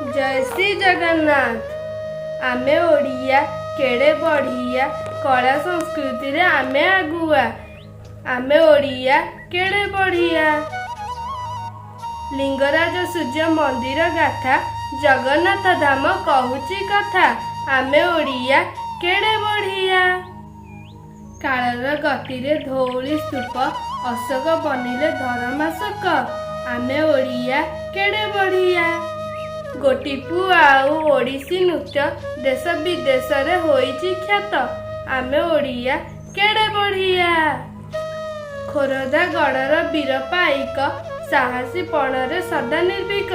जय श्री जगन्नाथ। आमे ओडिया केड़े बढ़िया, कला संस्कृति रे आमे आगुआ। आमे ओडिया केड़े बढ़िया। लिंगराज सूर्य मंदिर गाथा, जगन्नाथ धाम कहूची कथा। आमे ओडिया केड़े बढ़िया। कालर गति रे धौली स्तूप, अशोक बनिले धर्माशोक। आमे ओडिया केड़े बढ़िया। गोटीपु आउ ओडिसी नृत्य देश विदेश रे होईची ख्यात। आमे ओडिया केड़े बढ़िया। खोरदा गड़र वीर पाइक, साहसी पणरे सदा निर्भीक।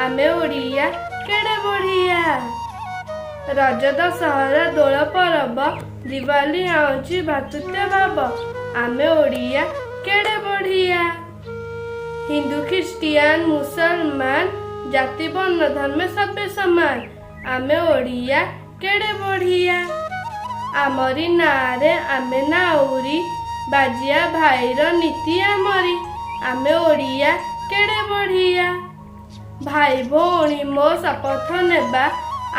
आमे ओडिया केड़े बढ़िया। रजद सहर दोल परब, दिवाली आउची भातृत्व भाव। आमे ओडिया केड़े बढ़िया। हिंदू ख्रिस्टियान मुसलमान, जाति वर्ण धर्म सब समान। आमे ओडिया केड़े बढ़िया। आमरी नारे आमे नाउरी, बाजिया भाईर नीति आमरी। आमे ओडिया केड़े बढ़िया। भाई भौणी मो शपथ नेबा,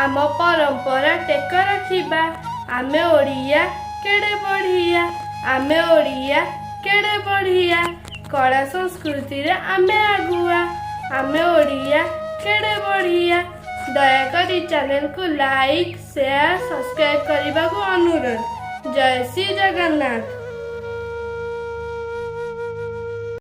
आम परंपरा टेक रखिबा। आमे ओडिया केड़े बढ़िया। आमे ओडिया केड़े बढ़िया। कला संस्कृति रे आमे आगुआ। आमे ओडिया केड़े बढ़िया। दयाकरी चैनल को लाइक शेयर सब्सक्राइब करने को अनुरोध। जय श्री जगन्नाथ।